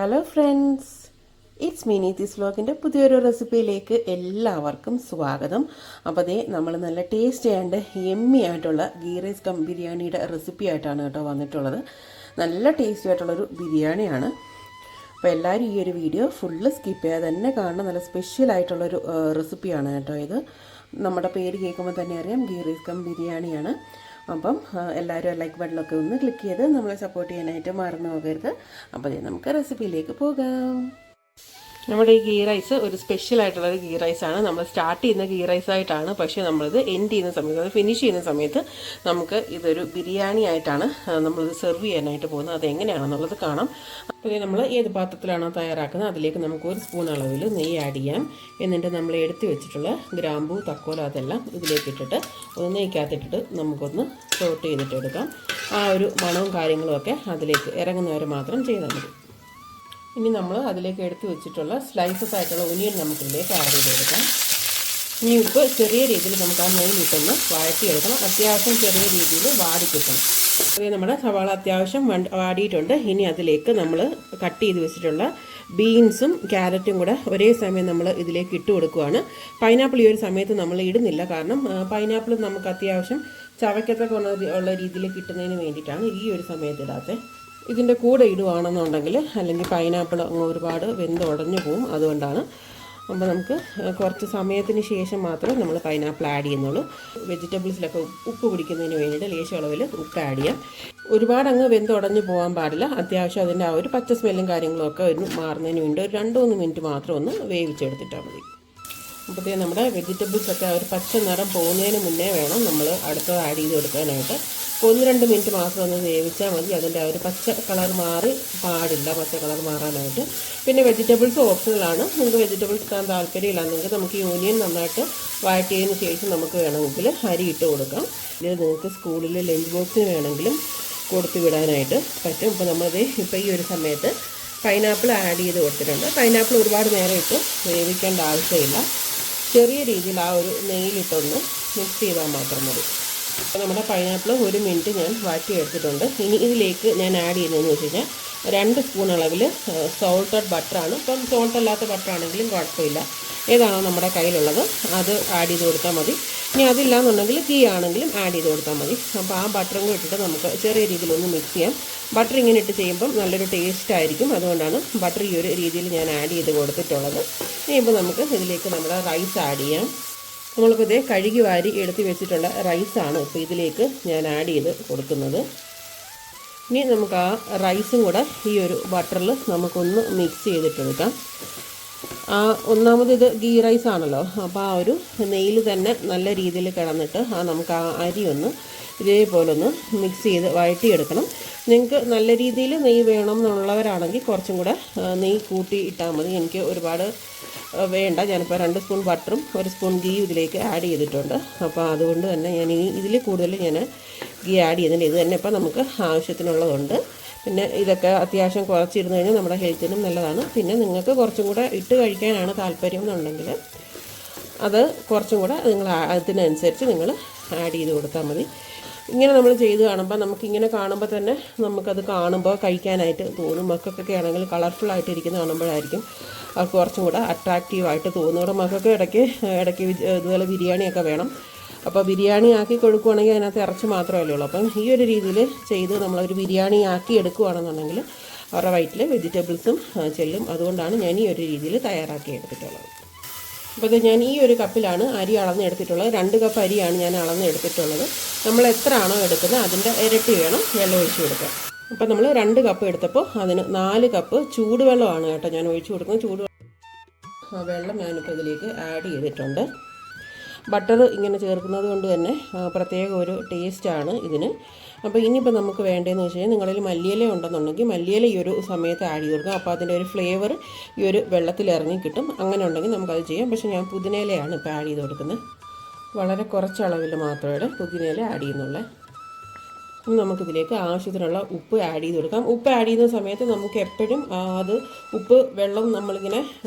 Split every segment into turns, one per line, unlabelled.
Hello friends, it's me നീതീസ് വ്ലോഗിൻ്റെ പുതിയൊരു റെസിപ്പിയിലേക്ക് എല്ലാവർക്കും സ്വാഗതം. അപ്പോൾ അതേ നമ്മൾ നല്ല ടേസ്റ്റ് ചെയ്യാണ്ട് യമ്മി ആയിട്ടുള്ള ഗീ റൈസ് കം ബിരിയാണിയുടെ റെസിപ്പി ആയിട്ടാണ് കേട്ടോ വന്നിട്ടുള്ളത്. നല്ല ടേസ്റ്റി ആയിട്ടുള്ളൊരു ബിരിയാണിയാണ്. അപ്പോൾ എല്ലാവരും ഈ ഒരു വീഡിയോ ഫുള്ള് സ്കിപ്പ് ചെയ്യാതെ തന്നെ കാണുന്ന നല്ല സ്പെഷ്യലായിട്ടുള്ളൊരു റെസിപ്പിയാണ് കേട്ടോ ഇത്. നമ്മുടെ പേര് കേൾക്കുമ്പോൾ തന്നെ അറിയാം, ഗീ റൈസ് കം ബിരിയാണിയാണ്. അപ്പം എല്ലാവരും ലൈക്ക് ബട്ടണൊക്കെ ഒന്ന് ക്ലിക്ക് ചെയ്ത് നമ്മളെ സപ്പോർട്ട് ചെയ്യാനായിട്ട് മറന്നു പോകരുത്. അപ്പോൾ നമുക്ക് റെസിപ്പിയിലേക്ക് പോകാം. നമ്മുടെ ഈ ഗീ റൈസ് ഒരു സ്പെഷ്യലായിട്ടുള്ളൊരു ഗീ റൈസാണ്. നമ്മൾ സ്റ്റാർട്ട് ചെയ്യുന്ന ഗീ റൈസായിട്ടാണ്, പക്ഷേ നമ്മളിത് എൻഡ് ചെയ്യുന്ന സമയത്ത്, അത് ഫിനിഷ് ചെയ്യുന്ന സമയത്ത് നമുക്ക് ഇതൊരു ബിരിയാണി ആയിട്ടാണ് നമ്മളിത് സെർവ് ചെയ്യാനായിട്ട് പോകുന്നത്. അതെങ്ങനെയാണെന്നുള്ളത് കാണാം. അപ്പോൾ നമ്മൾ ഏത് പാത്രത്തിലാണോ തയ്യാറാക്കുന്നത് അതിലേക്ക് നമുക്ക് 1 സ്പൂൺ അളവിൽ നെയ്യ് ആഡ് ചെയ്യാം. എന്നിട്ട് നമ്മൾ എടുത്ത് വെച്ചിട്ടുള്ള ഗ്രാമ്പൂ, തക്കോലം അതെല്ലാം ഇതിലേക്ക് ഇട്ടിട്ട് ഒന്ന് നെയ്ക്കകത്തിട്ടിട്ട് നമുക്കൊന്ന് സോട്ട് ചെയ്തിട്ട് എടുക്കാം. ആ ഒരു മണവും കാര്യങ്ങളും ഒക്കെ അതിലേക്ക് ഇറങ്ങുന്നവരെ മാത്രം ചെയ്താൽ മതി. ഇനി നമ്മൾ അതിലേക്ക് എടുത്ത് വെച്ചിട്ടുള്ള സ്ലൈസസ് ആയിട്ടുള്ള ഒനിയൻ നമുക്കിതിലേക്ക് ആഡ് ചെയ്ത് കൊടുക്കാം. ഇനി ഉപ്പ് ചെറിയ രീതിയിൽ നമുക്ക് ആ നെയ്യിലിട്ടൊന്ന് വഴറ്റിയെടുക്കണം. അത്യാവശ്യം ചെറിയ രീതിയിൽ വാടിക്കിട്ടണം. അതേ നമ്മുടെ സവാള അത്യാവശ്യം വാടിയിട്ടുണ്ട്. ഇനി അതിലേക്ക് നമ്മൾ കട്ട് ചെയ്ത് വെച്ചിട്ടുള്ള ബീൻസും ക്യാരറ്റും കൂടെ ഒരേ സമയം നമ്മൾ ഇതിലേക്ക് ഇട്ട് കൊടുക്കുകയാണ്. പൈനാപ്പിൾ ഈ ഒരു സമയത്ത് നമ്മൾ ഇടുന്നില്ല, കാരണം പൈനാപ്പിൾ നമുക്ക് അത്യാവശ്യം ചവയ്ക്കത്തൊക്കെ ഉള്ള രീതിയിൽ കിട്ടുന്നതിന് വേണ്ടിയിട്ടാണ് ഈ ഒരു സമയത്ത് ഇടാത്തത്. ഇതിൻ്റെ കൂടെ ഇടുവാണെന്നുണ്ടെങ്കിൽ അല്ലെങ്കിൽ പൈനാപ്പിൾ അങ്ങ് ഒരുപാട് വെന്ത് ഉടഞ്ഞു പോവും, അതുകൊണ്ടാണ്. അപ്പോൾ നമുക്ക് കുറച്ച് സമയത്തിന് ശേഷം മാത്രമേ നമ്മൾ പൈനാപ്പിൾ ആഡ് ചെയ്യുന്നുള്ളൂ. വെജിറ്റബിൾസിലൊക്കെ ഉപ്പ് പിടിക്കുന്നതിന് വേണ്ടിയിട്ട് ലേശം അളവിൽ ഉപ്പ് ആഡ് ചെയ്യാം. ഒരുപാട് അങ്ങ് വെന്ത് ഉടഞ്ഞു പോകാൻ പാടില്ല. അത്യാവശ്യം അതിൻ്റെ ആ ഒരു പച്ച സ്മെല്ലും കാര്യങ്ങളും ഒക്കെ ഒന്ന് മാറുന്നതിന് വേണ്ടി ഒരു 2-3 മിനിറ്റ് മാത്രം ഒന്ന് വേവിച്ചെടുത്തിട്ടാൽ മതി. അപ്പോഴത്തേ നമ്മുടെ വെജിറ്റബിൾസൊക്കെ ആ ഒരു പച്ച നിറം പോകുന്നതിന് മുന്നേ വേണം നമ്മൾ അടുത്തത് ആഡ് ചെയ്ത് കൊടുക്കാനായിട്ട്. 1-2 മിനിറ്റ് മാത്രം ഒന്ന് വേവിച്ചാൽ മതി. അതിൻ്റെ ആ ഒരു പച്ച കളർ മാറി പാടില്ല, പച്ച കളർ മാറാനായിട്ട്. പിന്നെ വെജിറ്റബിൾസ് ഓപ്ഷണലാണ്. നിങ്ങൾക്ക് വെജിറ്റബിൾസ് ഇടാൻ താല്പര്യമില്ലാന്നെങ്കിൽ നമുക്ക് ഈ ഓനിയൻ നന്നായിട്ട് വഴറ്റിയതിന് ശേഷം നമുക്ക് വേണമെങ്കിൽ അരി ഇട്ട് കൊടുക്കാം. ഇത് നിങ്ങൾക്ക് സ്കൂളിൽ ലഞ്ച് ബോക്സിന് വേണമെങ്കിലും കൊടുത്തു വിടാനായിട്ട് പറ്റും. ഇപ്പോൾ നമ്മളിത് ഇപ്പോൾ ഈ ഒരു സമയത്ത് പൈനാപ്പിൾ ആഡ് ചെയ്ത് കൊടുത്തിട്ടുണ്ട്. പൈനാപ്പിൾ ഒരുപാട് നേരം ഇട്ട് വേവിക്കേണ്ട ആവശ്യമില്ല. ചെറിയ രീതിയിൽ ആ ഒരു നെയ്യിലിട്ടൊന്ന് മിക്സ് ചെയ്താൽ മാത്രം മതി. അപ്പോൾ നമ്മുടെ പൈനാപ്പിൾ 1 മിനിറ്റ് ഞാൻ വാറ്റി എടുത്തിട്ടുണ്ട്. ഇനി ഇതിലേക്ക് ഞാൻ ആഡ് ചെയ്യുന്നതെന്ന് വെച്ച് കഴിഞ്ഞാൽ 2 സ്പൂൺ അളവിൽ സോൾട്ടഡ് ബട്ടറാണ്. ഇപ്പം സോൾട്ട് അല്ലാത്ത ബട്ടറാണെങ്കിലും കുഴപ്പമില്ല, ഏതാണോ നമ്മുടെ കയ്യിലുള്ളത് അത് ആഡ് ചെയ്ത് കൊടുത്താൽ മതി. ഇനി അതില്ലാന്നുണ്ടെങ്കിൽ ഗീ ആണെങ്കിലും ആഡ് ചെയ്ത് കൊടുത്താൽ മതി. അപ്പോൾ ആ ബട്ടറും കൂടി ഇട്ടിട്ട് നമുക്ക് ചെറിയ രീതിയിലൊന്ന് മിക്സ് ചെയ്യാം. ബട്ടർ ഇങ്ങനെ ഇട്ട് ചെയ്യുമ്പം നല്ലൊരു ടേസ്റ്റ് ആയിരിക്കും, അതുകൊണ്ടാണ് ബട്ടർ ഈ ഒരു രീതിയിൽ ഞാൻ ആഡ് ചെയ്ത് കൊടുത്തിട്ടുള്ളത്. ഇനിയിപ്പോൾ നമുക്ക് ഇതിലേക്ക് നമ്മുടെ റൈസ് ആഡ് ചെയ്യാം. നമ്മളിപ്പോൾ ഇതേ കഴുകി വാരി എടുത്ത് വെച്ചിട്ടുള്ള റൈസാണ് ഇപ്പോൾ ഇതിലേക്ക് ഞാൻ ആഡ് ചെയ്ത് കൊടുക്കുന്നത്. ഇനി നമുക്ക് ആ റൈസും കൂടെ ഈ ഒരു ബട്ടറിൽ നമുക്കൊന്ന് മിക്സ് ചെയ്തിട്ടെടുക്കാം. ഒന്നാമത് ഇത് ഗീ റൈസ് ആണല്ലോ, അപ്പോൾ ആ ഒരു നെയ്യിൽ തന്നെ നല്ല രീതിയിൽ കിടന്നിട്ട് നമുക്ക് ആ അരി ഒന്ന് ഇതേപോലെ ഒന്ന് മിക്സ് ചെയ്ത് വഴറ്റിയെടുക്കണം. നിങ്ങൾക്ക് നല്ല രീതിയിൽ നെയ്യ് വേണം എന്നുള്ളവരാണെങ്കിൽ കുറച്ചും കൂടെ നെയ്യ് കൂട്ടി ഇട്ടാൽ മതി. എനിക്ക് ഒരുപാട് വേണ്ട, ഞാനിപ്പോൾ 2 സ്പൂൺ ബട്ടറും 1 സ്പൂൺ ഗീ ഇതിലേക്ക് ആഡ് ചെയ്തിട്ടുണ്ട്. അപ്പോൾ അതുകൊണ്ട് തന്നെ ഞാൻ ഇതിൽ കൂടുതൽ ഞാൻ ഗീ ആഡ് ചെയ്യുന്നുണ്ട്. ഇത് തന്നെ ഇപ്പോൾ നമുക്ക് ആവശ്യത്തിനുള്ളതുണ്ട്. പിന്നെ ഇതൊക്കെ അത്യാവശ്യം കുറച്ചിരുന്ന് കഴിഞ്ഞാൽ നമ്മുടെ ഹെൽത്തിനും നല്ലതാണ്. പിന്നെ നിങ്ങൾക്ക് കുറച്ചും കൂടെ ഇട്ട് കഴിക്കാനാണ് താല്പര്യം എന്നുണ്ടെങ്കിൽ അത് കുറച്ചും കൂടെ നിങ്ങൾ അതിനനുസരിച്ച് നിങ്ങൾ ആഡ് ചെയ്ത് കൊടുത്താൽ മതി. ഇങ്ങനെ നമ്മൾ ചെയ്ത് കാണുമ്പോൾ നമുക്കിങ്ങനെ കാണുമ്പോൾ തന്നെ നമുക്കത് കാണുമ്പോൾ കഴിക്കാനായിട്ട് തോന്നും. മക്കൾക്കൊക്കെ ആണെങ്കിൽ കളർഫുള്ളായിട്ടിരിക്കുന്ന കാണുമ്പോഴായിരിക്കും അത് കുറച്ചും കൂടെ അട്രാക്റ്റീവായിട്ട് തോന്നുന്നത്. മക്കൾക്ക് ഇടയ്ക്ക് ഇതുപോലെ ബിരിയാണിയൊക്കെ വേണം. അപ്പോൾ ബിരിയാണി ആക്കി കൊടുക്കുകയാണെങ്കിൽ അതിനകത്ത് ഇറച്ചി മാത്രമല്ലേ ഉള്ളൂ. അപ്പം ഈ ഒരു രീതിയിൽ ചെയ്ത് നമ്മളൊരു ബിരിയാണി ആക്കി എടുക്കുകയാണെന്നുണ്ടെങ്കിൽ അവരുടെ വയറ്റിൽ വെജിറ്റബിൾസും ചെല്ലും. അതുകൊണ്ടാണ് ഞാൻ ഈ ഒരു രീതിയിൽ തയ്യാറാക്കി എടുത്തിട്ടുള്ളത്. അപ്പോൾ ഇത് ഞാൻ ഈ ഒരു കപ്പിലാണ് അരി അളന്നെടുത്തിട്ടുള്ളത്. 2 കപ്പ് അരിയാണ് ഞാൻ അളന്നെടുത്തിട്ടുള്ളത്. നമ്മൾ എത്ര ആണോ എടുക്കുന്നത് അതിൻ്റെ ഇരട്ടി വേണം വെള്ളം ഒഴിച്ച് കൊടുക്കാൻ. അപ്പോൾ നമ്മൾ 2 കപ്പ് എടുത്തപ്പോൾ അതിന് 4 കപ്പ് ചൂടുവെള്ളമാണ് കേട്ടോ ഞാൻ ഒഴിച്ച് കൊടുക്കുന്നത്. വെള്ളം ഞാനിപ്പോൾ ഇതിലേക്ക് ആഡ് ചെയ്തിട്ടുണ്ട്. ബട്ടർ ഇങ്ങനെ ചേർക്കുന്നത് കൊണ്ട് തന്നെ പ്രത്യേക ഒരു ടേസ്റ്റാണ് ഇതിന്. അപ്പോൾ ഇനിയിപ്പോൾ നമുക്ക് വേണ്ടതെന്ന് വെച്ച് കഴിഞ്ഞാൽ നിങ്ങളിൽ മല്ലിയില ഉണ്ടെന്നുണ്ടെങ്കിൽ മല്ലിയില ഈ ഒരു സമയത്ത് ആഡ് ചെയ്ത് കൊടുക്കാം. അപ്പോൾ അതിൻ്റെ ഒരു ഫ്ലേവർ ഈ ഒരു വെള്ളത്തിൽ ഇറങ്ങി കിട്ടും. അങ്ങനെ ഉണ്ടെങ്കിൽ നമുക്കത് ചെയ്യാം. പക്ഷേ ഞാൻ പുതിനയിലയാണ് ഇപ്പോൾ ആഡ് ചെയ്ത് കൊടുക്കുന്നത്. വളരെ കുറച്ച് അളവിൽ മാത്രമേ പുതിനയില ആഡ് ചെയ്യുന്നുള്ളൂ. ഇനി നമുക്കിതിലേക്ക് ആവശ്യത്തിനുള്ള ഉപ്പ് ആഡ് ചെയ്ത് കൊടുക്കാം. ഉപ്പ് ആഡ് ചെയ്യുന്ന സമയത്ത് നമുക്ക് എപ്പോഴും അത് വെള്ളം നമ്മളിങ്ങനെ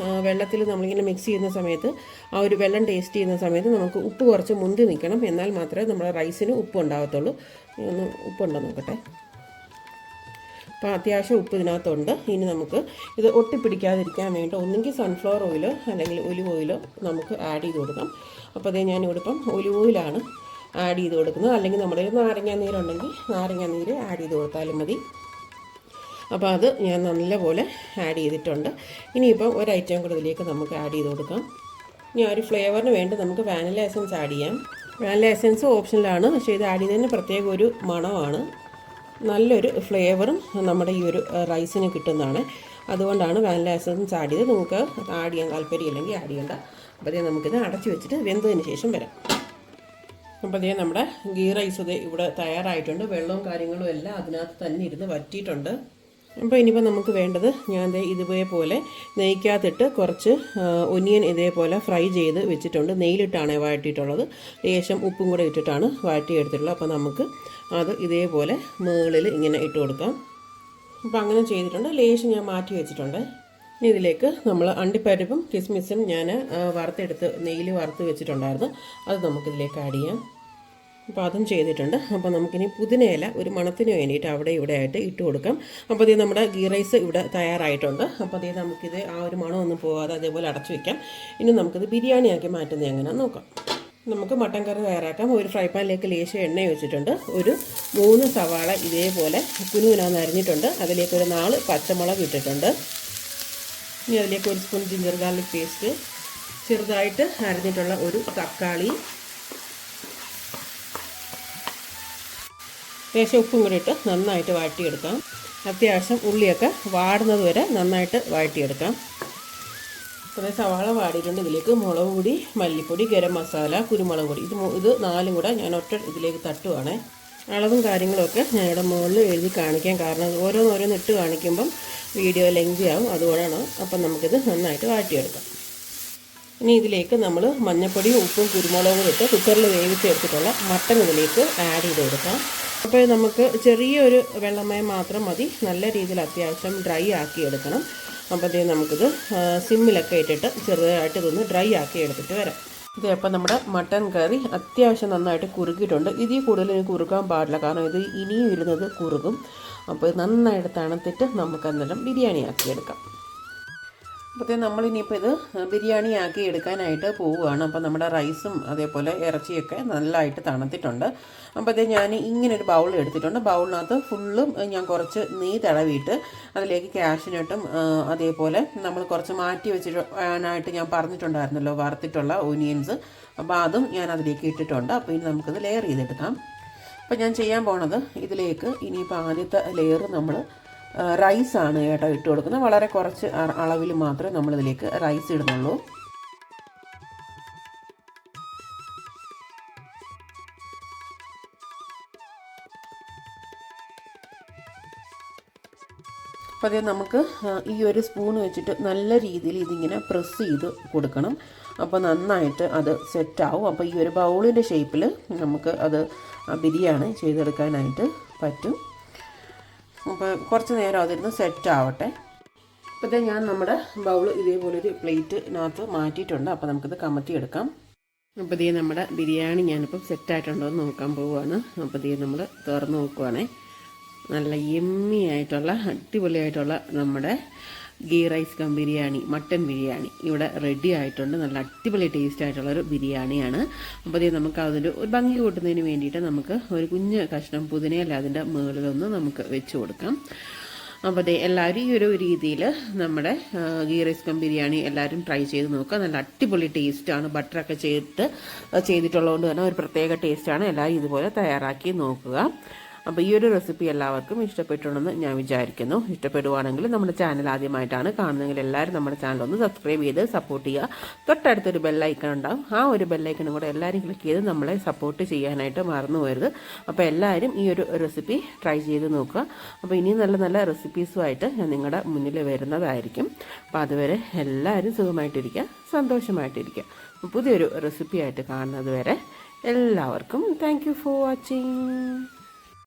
വെള്ളത്തിൽ നമ്മളിങ്ങനെ മിക്സ് ചെയ്യുന്ന സമയത്ത് ആ ഒരു വെള്ളം ടേസ്റ്റ് ചെയ്യുന്ന സമയത്ത് നമുക്ക് ഉപ്പ് കുറച്ച് മുന്തി നിൽക്കണം. എന്നാൽ മാത്രമേ നമ്മുടെ റൈസിന് ഉപ്പ് ഉണ്ടാകത്തുള്ളൂ. ഒന്ന് ഉപ്പുണ്ടോ നോക്കട്ടെ. അപ്പോൾ അത്യാവശ്യം ഉപ്പ് ഇതിനകത്തുണ്ട്. ഇനി നമുക്ക് ഇത് ഒട്ടിപ്പിടിക്കാതിരിക്കാൻ വേണ്ടി ഒന്നെങ്കിൽ സൺഫ്ലവർ ഓയിലോ അല്ലെങ്കിൽ ഒലിവ് ഓയിലോ നമുക്ക് ആഡ് ചെയ്ത് കൊടുക്കാം. അപ്പോൾ അതേ ഞാനിവിടെ ഇപ്പം ഒലിവ് ഓയിലാണ് ആഡ് ചെയ്ത് കൊടുക്കുന്നത്. അല്ലെങ്കിൽ നമ്മുടെ നാരങ്ങാനീരുണ്ടെങ്കിൽ നാരങ്ങാനീര് ആഡ് ചെയ്ത് കൊടുത്താലും മതി. അപ്പോൾ അത് ഞാൻ നല്ലപോലെ ആഡ് ചെയ്തിട്ടുണ്ട്. ഇനിയിപ്പം ഒരു ഐറ്റം കൂടെ ഇതിലേക്ക് നമുക്ക് ആഡ് ചെയ്ത് കൊടുക്കാം. ഇനി ഒരു ഫ്ലേവറിന് വേണ്ടി നമുക്ക് വാനില എസൻസ് ആഡ് ചെയ്യാം. വാനില എസൻസ് ഓപ്ഷനിലാണ്, പക്ഷേ ഇത് ആഡ് ചെയ്യുന്നതിന് പ്രത്യേക ഒരു മണമാണ്, നല്ലൊരു ഫ്ലേവറും നമ്മുടെ ഈ ഒരു റൈസിന് കിട്ടുന്നതാണ്. അതുകൊണ്ടാണ് വാനില എസൻസ് ആഡ് ചെയ്ത്. നിങ്ങൾക്ക് ആഡ് ചെയ്യാൻ താല്പര്യമില്ലെങ്കിൽ ആഡ് ചെയ്യേണ്ട. അപ്പോൾ അതേ നമുക്കിത് അടച്ചു വെച്ചിട്ട് വെന്തതിന് ശേഷം വരാം. അപ്പോൾ അതേ നമ്മുടെ ഗീ റൈസ് ഇത് ഇവിടെ തയ്യാറായിട്ടുണ്ട്. വെള്ളവും കാര്യങ്ങളും എല്ലാം അതിനകത്ത് തന്നെ ഇരുന്ന് വറ്റിയിട്ടുണ്ട്. അപ്പോൾ ഇനിയിപ്പോൾ നമുക്ക് വേണ്ടത്, ഞാൻ ഇതേപോലെ നെയ്ക്കകത്തിട്ട് കുറച്ച് ഒനിയൻ ഇതേപോലെ ഫ്രൈ ചെയ്ത് വെച്ചിട്ടുണ്ട്. നെയ്യിലിട്ടാണ് വഴറ്റിയിട്ടുള്ളത്. ലേശം ഉപ്പും കൂടെ ഇട്ടിട്ടാണ് വഴറ്റിയെടുത്തിട്ടുള്ളത്. അപ്പോൾ നമുക്ക് അത് ഇതേപോലെ മുകളിൽ ഇങ്ങനെ ഇട്ട് കൊടുക്കാം. അപ്പോൾ അങ്ങനെ ചെയ്തിട്ടുണ്ട്. ലേശം ഞാൻ മാറ്റി വെച്ചിട്ടുണ്ട്. ഇനി ഇതിലേക്ക് നമ്മൾ അണ്ടിപ്പരിപ്പും കിസ്മിസും ഞാൻ വറുത്തെടുത്ത് നെയ്യിൽ വറുത്ത് വെച്ചിട്ടുണ്ടായിരുന്നു. അത് നമുക്കിതിലേക്ക് ആഡ് ചെയ്യാം. അപ്പോൾ അതും ചെയ്തിട്ടുണ്ട്. അപ്പോൾ നമുക്കിനി പുതിനയില ഒരു മണത്തിന് വേണ്ടിയിട്ട് അവിടെ ഇവിടെ ആയിട്ട് ഇട്ട് കൊടുക്കാം. അപ്പോൾ ഇത് നമ്മുടെ ഗീ റൈസ് ഇവിടെ തയ്യാറായിട്ടുണ്ട്. അപ്പോൾ അതേ നമുക്കിത് ആ ഒരു മണമൊന്നും പോകാതെ അതേപോലെ അടച്ചു വയ്ക്കാം. ഇനി നമുക്കിത് ബിരിയാണിയാക്കി മാറ്റുന്നത് എങ്ങനെയാണെന്ന് നോക്കാം. നമുക്ക് മട്ടൻ കറി തയ്യാറാക്കാം. ഒരു ഫ്രൈ പാനിലേക്ക് ലേശം എണ്ണ വെച്ചിട്ടുണ്ട്. ഒരു 3 സവാള ഇതേപോലെ കുനുകുനാന്ന് അരിഞ്ഞിട്ടുണ്ട്. അതിലേക്ക് ഒരു 4 പച്ചമുളക് ഇട്ടിട്ടുണ്ട്. ഇനി അതിലേക്ക് ഒരു സ്പൂൺ ജിഞ്ചർ ഗാർലിക് പേസ്റ്റ്, ചെറുതായിട്ട് അരിഞ്ഞിട്ടുള്ള ഒരു തക്കാളി, ലേശം ഉപ്പും കൂടി ഇട്ട് നന്നായിട്ട് വഴറ്റിയെടുക്കാം. അത്യാവശ്യം ഉള്ളിയൊക്കെ വാടുന്നത് വരെ നന്നായിട്ട് വഴറ്റിയെടുക്കാം. കുറേ സവാള വാടിയിട്ടുണ്ട്. ഇതിലേക്ക് മുളക് പൊടി, മല്ലിപ്പൊടി, ഗരം മസാല, കുരുമുളക് പൊടി, ഇത് 4ഉം കൂടെ ഞാൻ ഒറ്റ ഇതിലേക്ക് തട്ടുവാണ്. അളവും കാര്യങ്ങളൊക്കെ ഞാനിവിടെ മുകളിൽ എഴുതി കാണിക്കാം. കാരണം ഓരോന്നോരോന്ന് ഇട്ട് കാണിക്കുമ്പം വീഡിയോ ലെങ്തി ആവും, അതുകൊണ്ടാണ്. അപ്പം നമുക്കിത് നന്നായിട്ട് വഴറ്റിയെടുക്കാം. ഇനി ഇതിലേക്ക് നമ്മൾ മഞ്ഞൾപ്പൊടിയും ഉപ്പും കുരുമുളകും ഇട്ട് കുക്കറിൽ വേവിച്ചെടുത്തിട്ടുള്ള മട്ടൻ ഇതിലേക്ക് ആഡ് ചെയ്ത് കൊടുക്കാം. അപ്പോൾ നമുക്ക് ചെറിയൊരു വെള്ളമയം മാത്രം മതി. നല്ല രീതിയിൽ അത്യാവശ്യം ഡ്രൈ ആക്കി എടുക്കണം. അപ്പോൾ അതേ നമുക്കിത് സിമ്മിലൊക്കെ ഇട്ടിട്ട് ചെറുതായിട്ട് ഇതൊന്ന് ഡ്രൈ ആക്കി എടുത്തിട്ട് വരാം. ഇതേ അപ്പം നമ്മുടെ മട്ടൻ കറി അത്യാവശ്യം നന്നായിട്ട് കുറുകിയിട്ടുണ്ട്. ഇതിൽ കൂടുതൽ ഇനി കുറുക്കാൻ പാടില്ല, കാരണം ഇത് ഇനിയും ഇരുന്നത് കുറുകും. അപ്പോൾ നന്നായിട്ട് തണുത്തിട്ട് നമുക്ക് അന്നേരം ബിരിയാണി ആക്കിയെടുക്കാം. അപ്പോൾ നമ്മളിനിയിപ്പോൾ ഇത് ബിരിയാണി ആക്കി എടുക്കാനായിട്ട് പോവുകയാണ്. അപ്പോൾ നമ്മുടെ റൈസും അതേപോലെ ഇറച്ചിയൊക്കെ നല്ലതായിട്ട് തണുത്തിട്ടുണ്ട്. അപ്പോൾ അത് ഞാൻ ഇങ്ങനൊരു ബൗൾ എടുത്തിട്ടുണ്ട്. ബൗളിനകത്ത് ഫുള്ളും ഞാൻ കുറച്ച് നെയ്യ് തടവിയിട്ട് അതിലേക്ക് കാഷ്യൂനട്ടും അതേപോലെ നമ്മൾ കുറച്ച് മാറ്റി വെച്ചിട്ടായിട്ട് ഞാൻ പറഞ്ഞിട്ടുണ്ടായിരുന്നല്ലോ വറുത്തിട്ടുള്ള ഓനിയൻസ്. അപ്പോൾ അതും ഞാൻ അതിലേക്ക് ഇട്ടിട്ടുണ്ട്. അപ്പോൾ ഇനി നമുക്കിത് ലെയർ ചെയ്തെടുക്കാം. അപ്പോൾ ഞാൻ ചെയ്യാൻ പോണത് ഇതിലേക്ക് ഇനിയിപ്പോൾ ആദ്യത്തെ ലെയർ നമ്മൾ റൈസാണ് കേട്ടോ ഇട്ട് കൊടുക്കുന്നത്. വളരെ കുറച്ച് അളവിൽ മാത്രമേ നമ്മളിതിലേക്ക് റൈസ് ഇടുന്നുള്ളൂ. അപ്പോൾ അത് നമുക്ക് ഈ ഒരു സ്പൂൺ വെച്ചിട്ട് നല്ല രീതിയിൽ ഇതിങ്ങനെ പ്രസ് ചെയ്ത് കൊടുക്കണം. അപ്പോൾ നന്നായിട്ട് അത് സെറ്റാവും. അപ്പോൾ ഈ ഒരു ബൗളിൻ്റെ ഷേപ്പിൽ നമുക്ക് അത് ബിരിയാണി ചെയ്തെടുക്കാനായിട്ട് പറ്റും. അപ്പോൾ കുറച്ച് നേരം അതിരുന്ന് സെറ്റ് ആവട്ടെ. അപ്പോൾ ഞാൻ നമ്മുടെ ബൗൾ ഇതേപോലൊരു പ്ലേറ്റിനകത്ത് മാറ്റിയിട്ടുണ്ട്. അപ്പോൾ നമുക്കിത് കമത്തിയെടുക്കാം. അപ്പോൾ ഇതേ നമ്മുടെ ബിരിയാണി ഞാനിപ്പം സെറ്റായിട്ടുണ്ടോ എന്ന് നോക്കാൻ പോവുകയാണ്. അപ്പോൾ ഇതേ നമ്മൾ തുറന്ന് നോക്കുവാണേ. നല്ല യമ്മി ആയിട്ടുള്ള അടിപൊളിയായിട്ടുള്ള നമ്മുടെ ghee rice cum biryani, mutton biryani ഇവിടെ റെഡി ആയിട്ടുണ്ട്. നല്ല അടിപൊളി ടേസ്റ്റ് ആയിട്ടുള്ളൊരു ബിരിയാണിയാണ്. അപ്പോൾ ഇത് നമുക്ക് അതിൻ്റെ ഒരു ഭംഗി കൂട്ടുന്നതിന് വേണ്ടിയിട്ട് നമുക്ക് ഒരു കുഞ്ഞ് കഷ്ണം പുതിനയില അതിൻ്റെ മുകളിലൊന്ന് നമുക്ക് വെച്ച് കൊടുക്കാം. അപ്പോൾ അതേ എല്ലാവരും ഈ ഒരു രീതിയിൽ നമ്മുടെ ഗീ റൈസ് കം ബിരിയാണി എല്ലാവരും ട്രൈ ചെയ്ത് നോക്കുക. നല്ല അടിപൊളി ടേസ്റ്റാണ്. ബട്ടറൊക്കെ ചെയ്തിട്ടുള്ളതുകൊണ്ട് തന്നെ ഒരു പ്രത്യേക ടേസ്റ്റാണ്. എല്ലാവരും ഇതുപോലെ തയ്യാറാക്കി നോക്കുക. അപ്പോൾ ഈ ഒരു റെസിപ്പി എല്ലാവർക്കും ഇഷ്ടപ്പെട്ടുണ്ടെന്ന് ഞാൻ വിചാരിക്കുന്നു. ഇഷ്ടപ്പെടുവാണെങ്കിൽ നമ്മുടെ ചാനൽ ആദ്യമായിട്ടാണ് കാണുന്നതെങ്കിൽ എല്ലാവരും നമ്മുടെ ചാനൽ ഒന്ന് സബ്സ്ക്രൈബ് ചെയ്ത് സപ്പോർട്ട് ചെയ്യുക. തൊട്ടടുത്തൊരു ബെല്ലൈക്കൺ ഉണ്ടാകും. ആ ഒരു ബെല്ലൈക്കണും കൂടെ എല്ലാവരും ക്ലിക്ക് ചെയ്ത് നമ്മളെ സപ്പോർട്ട് ചെയ്യാനായിട്ട് മറന്നു പോകരുത്. അപ്പോൾ എല്ലാവരും ഈ ഒരു റെസിപ്പി ട്രൈ ചെയ്ത് നോക്കുക. അപ്പോൾ ഇനി നല്ല നല്ല റെസിപ്പീസുമായിട്ട് ഞാൻ നിങ്ങളുടെ മുന്നിൽ വരുന്നതായിരിക്കും. അപ്പോൾ അതുവരെ എല്ലാവരും സുഖമായിട്ടിരിക്കുക, സന്തോഷമായിട്ടിരിക്കുക. പുതിയൊരു റെസിപ്പിയായിട്ട് കാണുന്നത് വരെ എല്ലാവർക്കും താങ്ക് യു ഫോർ വാച്ചിങ്.